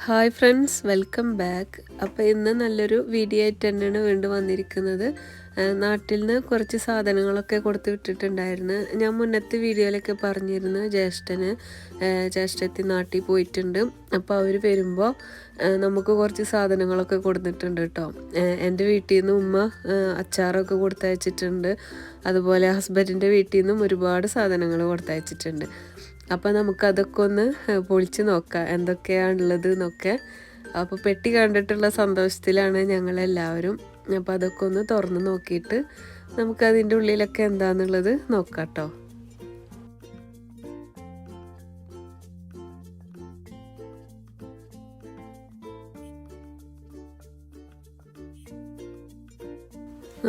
Hi friends, welcome back. അപ്പോൾ ഇന്ന് നല്ലൊരു വീഡിയോ ആയിട്ട് തന്നെയാണ് വീണ്ടും വന്നിരിക്കുന്നത്. നാട്ടിൽ നിന്ന് കുറച്ച് സാധനങ്ങളൊക്കെ കൊടുത്ത് വിട്ടിട്ടുണ്ടായിരുന്നു. ഞാൻ മുന്നത്തെ വീഡിയോയിലൊക്കെ പറഞ്ഞിരുന്നു ജ്യേഷ്ഠത്തി നാട്ടിൽ പോയിട്ടുണ്ട്. അപ്പോൾ അവർ വരുമ്പോൾ നമുക്ക് കുറച്ച് സാധനങ്ങളൊക്കെ കൊടുത്തിട്ടുണ്ട് കേട്ടോ. എൻ്റെ വീട്ടിൽ നിന്ന് ഉമ്മ അച്ചാറൊക്കെ കൊടുത്തയച്ചിട്ടുണ്ട്. അതുപോലെ ഹസ്ബൻഡിൻ്റെ വീട്ടിൽ നിന്നും ഒരുപാട് സാധനങ്ങൾ കൊടുത്തയച്ചിട്ടുണ്ട്. അപ്പോൾ നമുക്കതൊക്കെ ഒന്ന് പൊളിച്ച് നോക്കാം എന്തൊക്കെയാണുള്ളത് എന്നൊക്കെ. അപ്പോൾ പെട്ടി കണ്ടിട്ടുള്ള സന്തോഷത്തിലാണ് ഞങ്ങളെല്ലാവരും. അപ്പോൾ അതൊക്കെ ഒന്ന് തുറന്ന് നോക്കിയിട്ട് നമുക്കതിൻ്റെ ഉള്ളിലൊക്കെ എന്താണെന്നുള്ളത് നോക്കാം കേട്ടോ.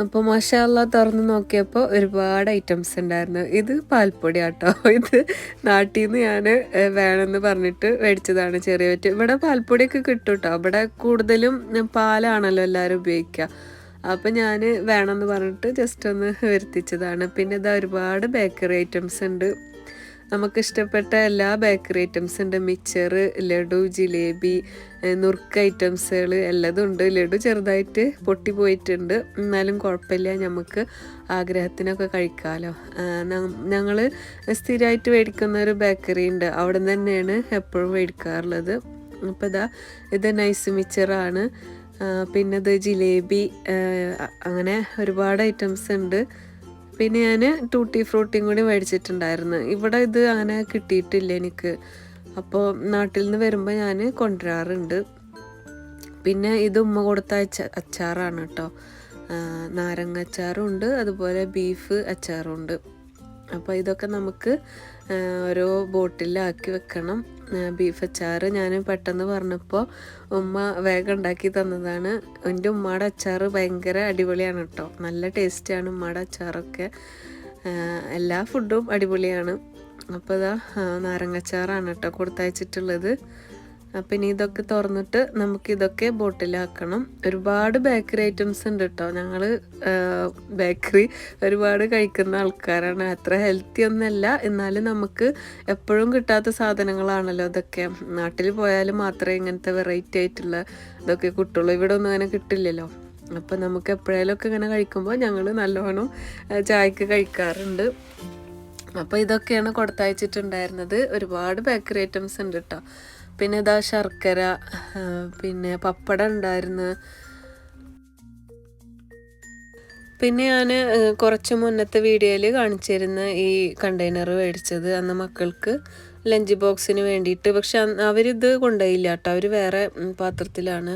അപ്പോൾ മാഷാ അല്ലാഹ് തുറന്ന് നോക്കിയപ്പോൾ ഒരുപാട് ഐറ്റംസ് ഉണ്ടായിരുന്നു. ഇത് പാൽപ്പൊടി കേട്ടോ. ഇത് നാട്ടിൽ നിന്ന് ഞാൻ വേണമെന്ന് പറഞ്ഞിട്ട് മേടിച്ചതാണ്. ചെറിയ ഇവിടെ പാൽപ്പൊടിയൊക്കെ കിട്ടും കേട്ടോ. ഇവിടെ കൂടുതലും പാലാണല്ലോ എല്ലാവരും ഉപയോഗിക്കുക. അപ്പം ഞാൻ വേണമെന്ന് പറഞ്ഞിട്ട് ജസ്റ്റ് ഒന്ന് വരുത്തിച്ചതാണ്. പിന്നെ ഇതാ ഒരുപാട് ബേക്കറി ഐറ്റംസ് ഉണ്ട്. നമുക്കിഷ്ടപ്പെട്ട എല്ലാ ബേക്കറി ഐറ്റംസ് ഉണ്ട്. മിച്ചർ, ലഡു, ജിലേബി, നുറുക്ക് ഐറ്റംസുകൾ എല്ലാതും ഉണ്ട്. ലഡു ചെറുതായിട്ട് പൊട്ടിപ്പോയിട്ടുണ്ട്, എന്നാലും കുഴപ്പമില്ല, നമുക്ക് ആഗ്രഹത്തിനൊക്കെ കഴിക്കാമല്ലോ. ഞങ്ങൾ സ്ഥിരമായിട്ട് മേടിക്കുന്ന ഒരു ബേക്കറി ഉണ്ട്, അവിടെ നിന്ന് തന്നെയാണ് എപ്പോഴും മേടിക്കാറുള്ളത്. അപ്പോൾ ഇത് നൈസ് മിച്ചറാണ്. പിന്നെ ഇത് ജിലേബി, അങ്ങനെ ഒരുപാട് ഐറ്റംസ് ഉണ്ട്. പിന്നെ ഞാൻ ടൂട്ടി ഫ്രൂട്ടിയും കൂടി മേടിച്ചിട്ടുണ്ടായിരുന്നു. ഇവിടെ ഇത് അങ്ങനെ കിട്ടിയിട്ടില്ല എനിക്ക്. അപ്പോൾ നാട്ടിൽ നിന്ന് വരുമ്പോൾ ഞാൻ കൊണ്ടുവരാറുണ്ട്. പിന്നെ ഇത് ഉമ്മ കൊടുത്ത അച്ചാറാണ് കേട്ടോ. നാരങ്ങ അച്ചാറും ഉണ്ട്, അതുപോലെ ബീഫ് അച്ചാറും ഉണ്ട്. അപ്പോൾ ഇതൊക്കെ നമുക്ക് ഓരോ ബോട്ടിലാക്കി വെക്കണം. ബീഫ് അച്ചാർ ഞാൻ പെട്ടെന്ന് പറഞ്ഞപ്പോൾ ഉമ്മ വേഗം ഉണ്ടാക്കി തന്നതാണ്. എൻ്റെ ഉമ്മയുടെ അച്ചാർ ഭയങ്കര അടിപൊളിയാണ് കേട്ടോ. നല്ല ടേസ്റ്റാണ് ഉമ്മയുടെ അച്ചാറൊക്കെ. എല്ലാ ഫുഡും അടിപൊളിയാണ്. അപ്പോൾ നാരങ്ങച്ചാറാണ് കേട്ടോ കൊടുത്തയച്ചിട്ടുള്ളത്. അപ്പം ഇനി ഇതൊക്കെ തുറന്നിട്ട് നമുക്കിതൊക്കെ ബോട്ടിലാക്കണം. ഒരുപാട് ബേക്കറി ഐറ്റംസ് ഉണ്ട് കേട്ടോ. ഞങ്ങൾ ബേക്കറി ഒരുപാട് കഴിക്കുന്ന ആൾക്കാരാണ്. അത്ര ഹെൽത്തി ഒന്നല്ല, എന്നാലും നമുക്ക് എപ്പോഴും കിട്ടാത്ത സാധനങ്ങളാണല്ലോ ഇതൊക്കെ. നാട്ടിൽ പോയാലും മാത്രമേ ഇങ്ങനത്തെ വെറൈറ്റി ആയിട്ടുള്ള ഇതൊക്കെ കിട്ടുള്ളൂ. ഇവിടെ ഒന്നും അങ്ങനെ കിട്ടില്ലല്ലോ. അപ്പം നമുക്ക് എപ്പോഴേലും ഒക്കെ ഇങ്ങനെ കഴിക്കുമ്പോൾ ഞങ്ങൾ നല്ലോണം ചായക്ക് കഴിക്കാറുണ്ട്. അപ്പോൾ ഇതൊക്കെയാണ് കൊടുത്തയച്ചിട്ടുണ്ടായിരുന്നത്. ഒരുപാട് ബേക്കറി ഐറ്റംസ് ഉണ്ട് കേട്ടോ. പിന്നെ ഇതാ ശർക്കര, പിന്നെ പപ്പടം ഉണ്ടായിരുന്നു. പിന്നെ ഞാൻ കുറച്ച് മുന്നത്തെ വീഡിയോയിൽ കാണിച്ചിരുന്ന ഈ കണ്ടെയ്നർ മേടിച്ചത് അന്ന് മക്കൾക്ക് ലഞ്ച് ബോക്സിന് വേണ്ടിയിട്ട്. പക്ഷെ അവരിത് കൊണ്ടുപോയില്ല കേട്ടോ. അവർ വേറെ പാത്രത്തിലാണ്.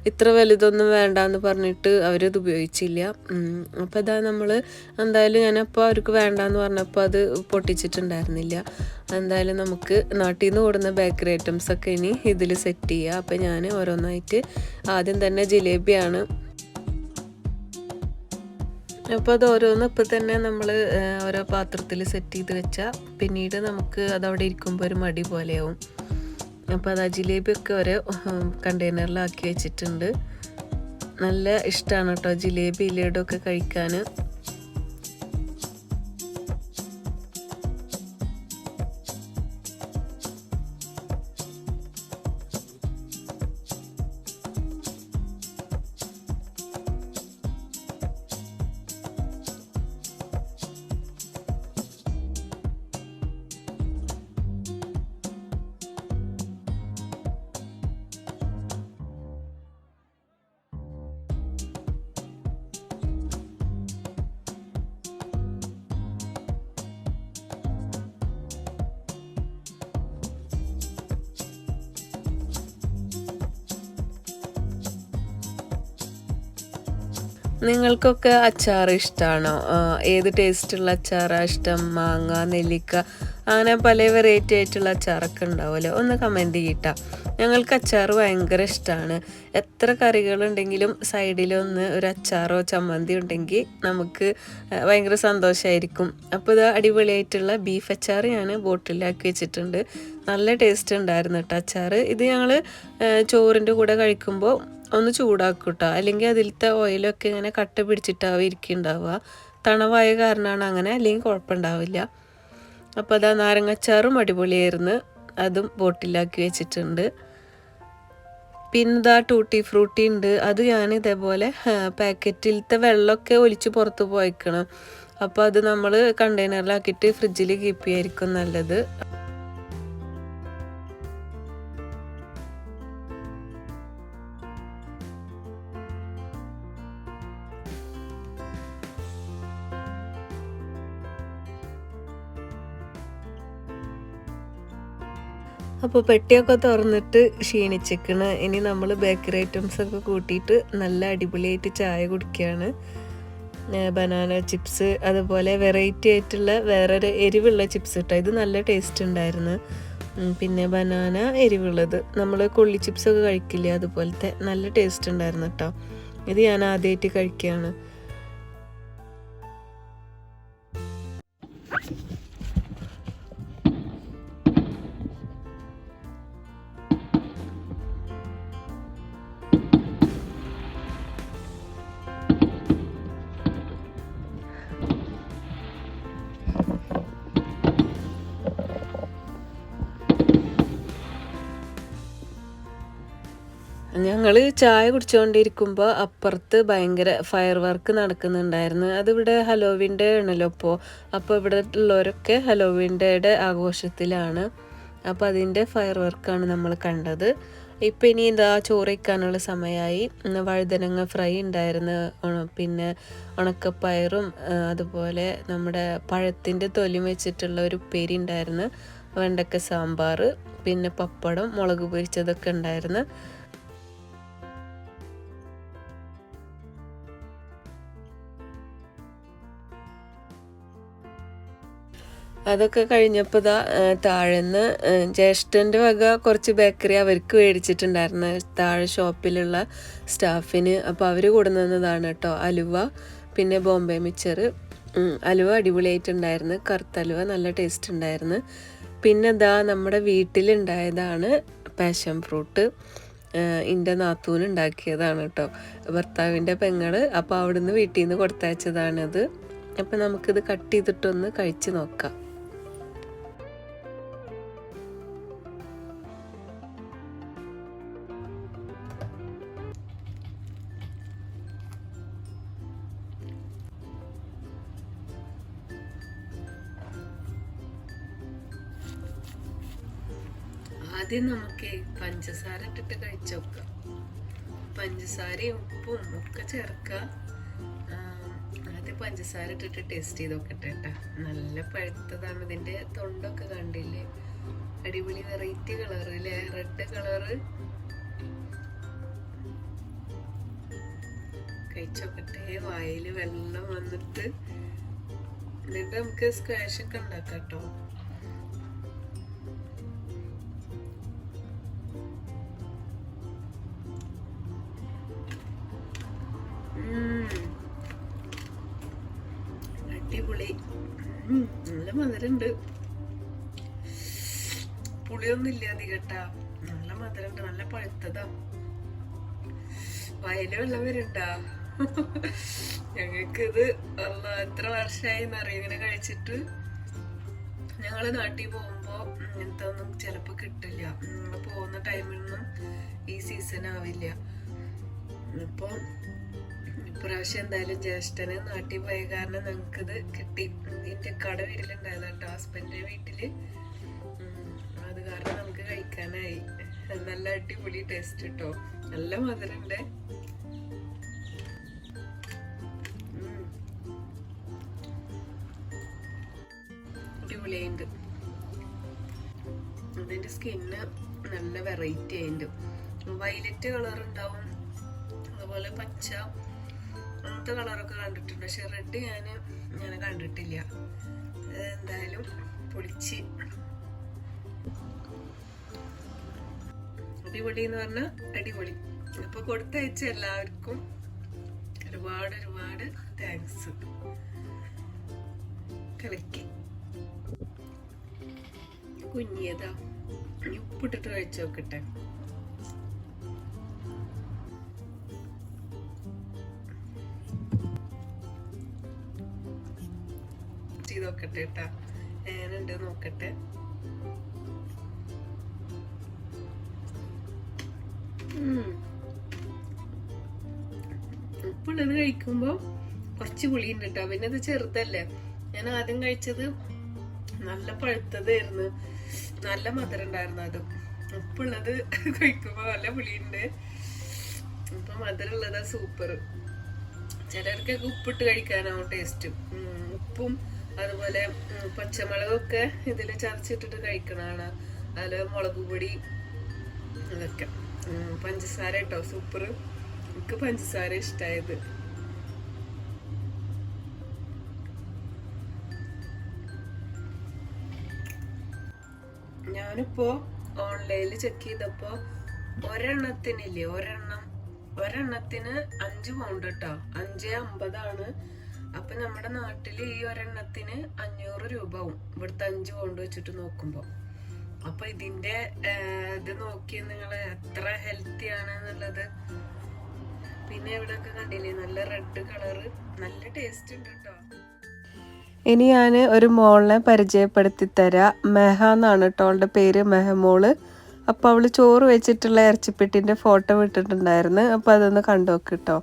ഇത്ര വലുതൊന്നും വേണ്ടാന്ന് പറഞ്ഞിട്ട് അവരിത് ഉപയോഗിച്ചില്ല. അപ്പോൾ ഇതാ നമ്മൾ എന്തായാലും ഞാനപ്പോൾ അവർക്ക് വേണ്ടാന്ന് പറഞ്ഞപ്പോൾ അത് പൊട്ടിച്ചിട്ടുണ്ടായിരുന്നില്ല. എന്തായാലും നമുക്ക് നാട്ടിൽ നിന്ന് കൊടുന്ന ബേക്കറി ഐറ്റംസൊക്കെ ഇനി ഇതിൽ സെറ്റ് ചെയ്യുക. അപ്പോൾ ഞാൻ ഓരോന്നായിട്ട് ആദ്യം തന്നെ ജിലേബിയാണ്. അപ്പോൾ അത് ഓരോന്ന് ഇപ്പം തന്നെ നമ്മൾ ഓരോ പാത്രത്തിൽ സെറ്റ് ചെയ്ത് വെച്ചാൽ പിന്നീട് നമുക്ക് അതവിടെ ഇരിക്കുമ്പോൾ ഒരു മടി പോലെയാവും. അപ്പോൾ അത് ജിലേബിയൊക്കെ ഓരോ കണ്ടെയ്നറിലാക്കി വെച്ചിട്ടുണ്ട്. നല്ല ഇഷ്ടമാണ് കേട്ടോ ജിലേബി ലഡുവൊക്കെ കഴിക്കാൻ. നിങ്ങൾക്കൊക്കെ അച്ചാർ ഇഷ്ടമാണോ? ഏത് ടേസ്റ്റുള്ള അച്ചാറാണ് ഇഷ്ടം? മാങ്ങ, നെല്ലിക്ക, അങ്ങനെ പല വെറൈറ്റി ആയിട്ടുള്ള അച്ചാറൊക്കെ ഉണ്ടാവുമല്ലോ. ഒന്ന് കമൻറ്റ് ചെയ്യട്ടോ. ഞങ്ങൾക്ക് അച്ചാർ ഭയങ്കര ഇഷ്ടമാണ്. എത്ര കറികളുണ്ടെങ്കിലും സൈഡിലൊന്ന് ഒരു അച്ചാറോ ചമ്മന്തി ഉണ്ടെങ്കിൽ നമുക്ക് ഭയങ്കര സന്തോഷമായിരിക്കും. അപ്പോൾ ഇത് അടിപൊളിയായിട്ടുള്ള ബീഫ് അച്ചാർ ഞാൻ ബോട്ടിലാക്കി വെച്ചിട്ടുണ്ട്. നല്ല ടേസ്റ്റ് ഉണ്ടായിരുന്നു കേട്ടോ അച്ചാർ. ഇത് ഞങ്ങൾ ചോറിൻ്റെ കൂടെ കഴിക്കുമ്പോൾ ഒന്ന് ചൂടാക്കും കേട്ടോ. അല്ലെങ്കിൽ അതിലത്തെ ഓയിലൊക്കെ ഇങ്ങനെ കട്ട പിടിച്ചിട്ടാവും ഇരിക്കുന്നുണ്ടാവുക. തണവായ കാരണമാണ് അങ്ങനെ, അല്ലെങ്കിൽ കുഴപ്പമുണ്ടാവില്ല. അപ്പോൾ നാരങ്ങച്ചാറും അടിപൊളിയായിരുന്നു. അതും ബോട്ടിലാക്കി വെച്ചിട്ടുണ്ട്. പിന്നെ ഇതാ ടൂട്ടി ഫ്രൂട്ടി ഉണ്ട്. അത് ഞാൻ ഇതേപോലെ പാക്കറ്റിലത്തെ വെള്ളമൊക്കെ ഒലിച്ച് പുറത്ത് പോയിക്കണം. അപ്പോൾ അത് നമ്മൾ കണ്ടെയ്നറിലാക്കിയിട്ട് ഫ്രിഡ്ജിൽ കീപ്പ് ചെയ്യായിരിക്കും നല്ലത്. അപ്പോൾ പെട്ടിയൊക്കെ തുറന്നിട്ട് ക്ഷീണിച്ചിരിക്കണ്. ഇനി നമ്മൾ ബേക്കറി ഐറ്റംസൊക്കെ കൂട്ടിയിട്ട് നല്ല അടിപൊളിയായിട്ട് ചായ കുടിക്കുകയാണ്. ബനാന ചിപ്സ്, അതുപോലെ വെറൈറ്റി ആയിട്ടുള്ള വേറൊരു എരിവുള്ള ചിപ്സ് കേട്ടോ. ഇത് നല്ല ടേസ്റ്റ് ഉണ്ടായിരുന്നു. പിന്നെ ബനാന എരിവുള്ളത്, നമ്മൾ കൊള്ളി ചിപ്സൊക്കെ കഴിക്കില്ലേ അതുപോലത്തെ നല്ല ടേസ്റ്റ് ഉണ്ടായിരുന്നു കേട്ടോ. ഇത് ഞാൻ ആദ്യമായിട്ട് കഴിക്കുകയാണ്. ഞങ്ങൾ ചായ കുടിച്ചുകൊണ്ടിരിക്കുമ്പോൾ അപ്പുറത്ത് ഭയങ്കര ഫയർ വർക്ക് നടക്കുന്നുണ്ടായിരുന്നു. അതിവിടെ ഹലോവിൻ്റെ ആണല്ലോ അപ്പോൾ ഇവിടെ ഉള്ളവരൊക്കെ ഹലോവിൻ്റെ ആഘോഷത്തിലാണ്. അപ്പോൾ അതിൻ്റെ ഫയർ വർക്കാണ് നമ്മൾ കണ്ടത്. ഇപ്പം ഇനി ഇതാ ചോറ് വയ്ക്കാനുള്ള സമയമായി. വഴുതനങ്ങ ഫ്രൈ ഉണ്ടായിരുന്നു, പിന്നെ ഉണക്കപ്പയറും അതുപോലെ നമ്മുടെ പഴത്തിൻ്റെ തൊലി വെച്ചിട്ടുള്ള ഒരു ഉപ്പേരി ഉണ്ടായിരുന്നു, വെണ്ടക്ക സാമ്പാർ, പിന്നെ പപ്പടം, മുളക് പൊരിച്ചതൊക്കെ ഉണ്ടായിരുന്നു. അതൊക്കെ കഴിഞ്ഞപ്പോൾ താഴെന്ന് ജ്യേഷ്ഠൻ്റെ വക കുറച്ച് ബേക്കറി അവർക്ക് മേടിച്ചിട്ടുണ്ടായിരുന്നു, താഴെ ഷോപ്പിലുള്ള സ്റ്റാഫിന്. അപ്പോൾ അവർ കൊണ്ടുവന്നതാണ് കേട്ടോ അലുവ, പിന്നെ ബോംബെ മിച്ചർ. അലുവ അടിപൊളിയായിട്ടുണ്ടായിരുന്നു, കറുത്തലുവ നല്ല ടേസ്റ്റ് ഉണ്ടായിരുന്നു. പിന്നെ നമ്മുടെ വീട്ടിലുണ്ടായതാണ് പാഷൻ ഫ്രൂട്ട്. എൻ്റെ നാത്തൂന് ഉണ്ടാക്കിയതാണ് കേട്ടോ, ഭർത്താവിൻ്റെ പെങ്ങൾ. അപ്പോൾ അവിടുന്ന് വീട്ടിൽ നിന്ന് കൊടുത്തയച്ചതാണിത്. അപ്പം നമുക്കിത് കട്ട് ചെയ്തിട്ടൊന്ന് കഴിച്ച് നോക്കാം. ആദ്യം നമുക്ക് പഞ്ചസാര ഇട്ടിട്ട് കഴിച്ചു നോക്കാം. പഞ്ചസാരയും ഉപ്പും ഒക്കെ ചേർക്കുക. ആദ്യം പഞ്ചസാര ഇട്ടിട്ട് ടേസ്റ്റ് ചെയ്ത് നോക്കട്ടെ കേട്ടോ. നല്ല പഴുത്തതാണ്. ഇതിൻ്റെ തൊണ്ടൊക്കെ കണ്ടില്ലേ, അടിപൊളി വെറൈറ്റി കളർ അല്ലേ, റെഡ് കളറ്. കഴിച്ചോക്കട്ടെ. വായിൽ വെള്ളം വന്നിട്ട്. എന്നിട്ട് നമുക്ക് സ്ക്വാഷ് ഒക്കെ ഉണ്ടാക്കാം കേട്ടോ. അടിപൊളി, നല്ല മധുരണ്ട്. പുളിയൊന്നും ഇല്ല അധികട്ടാ, നല്ല മധുരണ്ട്, നല്ല പഴുത്തതാ. വയല് വെള്ളം വരുണ്ടാ. ഞങ്ങൾക്കിത് എത്ര വർഷമായി എന്നറിയാം ഇങ്ങനെ കഴിച്ചിട്ട്. ഞങ്ങള് നാട്ടിൽ പോകുമ്പോ ഇങ്ങനത്തെ ഒന്നും ചിലപ്പോ കിട്ടില്ല. ഞങ്ങള് പോകുന്ന ടൈമിലൊന്നും ഈ സീസൺ ആവില്ല. ഇപ്പൊ ഇപ്രാവശ്യം എന്തായാലും ജ്യേഷ്ഠന് നാട്ടിൽ പോയ കാരണം ഞങ്ങൾക്കിത് കിട്ടി. ഇതിന്റെ കട വീട്ടിലുണ്ടായതാ കേട്ടോ, ഹസ്ബൻഡിന്റെ വീട്ടില്. അത് കാരണം നമുക്ക് കഴിക്കാനായി. നല്ല അടിപൊളി ടേസ്റ്റ് കേട്ടോ, നല്ല മധുരണ്ട്. അടിപൊളിയുണ്ട്. അതിന്റെ സ്കിന്ന് നല്ല വെറൈറ്റി ആയിട്ട് വയലറ്റ് കളർ ഉണ്ടാവും, അതുപോലെ പച്ച, അങ്ങനത്തെ കളറൊക്കെ കണ്ടിട്ടുണ്ട്. പക്ഷെ റെഡ് ഞാൻ കണ്ടിട്ടില്ല. എന്തായാലും പൊളിച്ച് അടിപൊളി എന്ന് പറഞ്ഞാൽ അടിപൊളി. ഇപ്പൊ കൊടുത്തയച്ച എല്ലാവർക്കും ഒരുപാട് ഒരുപാട് താങ്ക്സ്. കളിക്ക് കുഞ്ഞിയതാ, ഉപ്പിട്ടിട്ട് കഴിച്ചു നോക്കട്ടെ. നോക്കട്ടെ കേട്ടാ, എങ്ങനെയുണ്ട് നോക്കട്ടെ. ഉപ്പുള്ളത് കഴിക്കുമ്പോ കുറച്ച് പുളിയുണ്ട് കേട്ടോ. പിന്നെ ഇത് ചെറുതല്ലേ, ഞാൻ ആദ്യം കഴിച്ചത് നല്ല പഴുത്തതായിരുന്നു, നല്ല മധുരം ഉണ്ടായിരുന്നു. അതും ഉപ്പുള്ളത് കഴിക്കുമ്പോ നല്ല പുളിയുണ്ട്. ഇപ്പൊ മധുരമുള്ളതാ സൂപ്പർ. ചിലർക്കൊക്കെ ഉപ്പിട്ട് കഴിക്കാനാവും ടേസ്റ്റ്. ഉപ്പും അതുപോലെ പച്ചമുളകൊക്കെ ഇതിൽ ചതച്ചിട്ടിട്ട് കഴിക്കണതാണ്. അതില് മുളക് പൊടി അതൊക്കെ. പഞ്ചസാര കേട്ടോ സൂപ്പർ. എനിക്ക് പഞ്ചസാര ഇഷ്ടായത്. ഞാനിപ്പോ ഓൺലൈനിൽ ചെക്ക് ചെയ്തപ്പോ ഒരെണ്ണത്തിന് 5 പൗണ്ട് കേട്ടോ, 5.50. അപ്പൊ നമ്മുടെ നാട്ടില് ഈ ഒരെണ്ണത്തിന് 500 രൂപ ആവും, ഇവിടുത്തെ 5 പൗണ്ട് വെച്ചിട്ട് നോക്കുമ്പോ. അപ്പൊ ഇതിന്റെ ഇത് നോക്കിയ നിങ്ങള് എത്ര ഹെൽത്തി ആണെന്നുള്ളത്. പിന്നെ ഇവിടെയൊക്കെ കണ്ടില്ലേ, നല്ല റെഡ് കളറ്, നല്ല ടേസ്റ്റ് ഉണ്ട് കേട്ടോ. ഇനി ഞാൻ ഒരു മോളിനെ പരിചയപ്പെടുത്തി തരാം. മെഹ എന്നാണ് കേട്ടോ അവളുടെ പേര്, മെഹമോള്. അപ്പോൾ അവള് ചോറ് വെച്ചിട്ടുള്ള ഇറച്ചിപ്പെട്ടിന്റെ ഫോട്ടോ വിട്ടിട്ടുണ്ടായിരുന്നു. അപ്പോൾ അതൊന്ന് കണ്ടു നോക്ക് കേട്ടോ.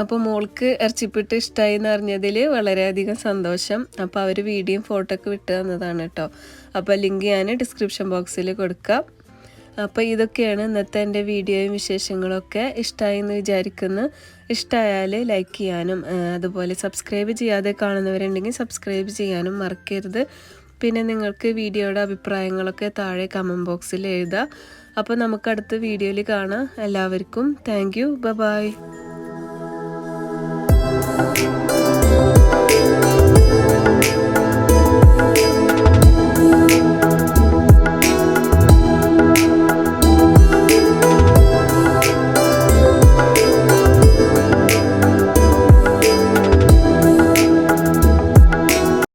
അപ്പോൾ മോൾക്ക് ഇറച്ചിപ്പിട്ട് ഇഷ്ടമായി എന്ന് അറിഞ്ഞതിൽ വളരെയധികം സന്തോഷം. അപ്പോൾ അവർ വീഡിയോയും ഫോട്ടോ ഒക്കെ വിട്ട് തന്നതാണ് കേട്ടോ. അപ്പോൾ ലിങ്ക് ഞാൻ ഡിസ്ക്രിപ്ഷൻ ബോക്സിൽ കൊടുക്കാം. അപ്പോൾ ഇതൊക്കെയാണ് ഇന്നത്തെ എൻ്റെ വീഡിയോയും വിശേഷങ്ങളൊക്കെ. ഇഷ്ടമായി എന്ന് വിചാരിക്കുന്നു. ഇഷ്ടമായാൽ ലൈക്ക് ചെയ്യാനും അതുപോലെ സബ്സ്ക്രൈബ് ചെയ്യാതെ കാണുന്നവരുണ്ടെങ്കിൽ സബ്സ്ക്രൈബ് ചെയ്യാനും മറക്കരുത്. പിന്നെ നിങ്ങൾക്ക് വീഡിയോയുടെ അഭിപ്രായങ്ങളൊക്കെ താഴെ കമൻറ്റ് ബോക്സിൽ എഴുതാം. അപ്പോൾ നമുക്ക് അടുത്ത വീഡിയോയിൽ കാണാം. എല്ലാവർക്കും താങ്ക് യു. ബൈ.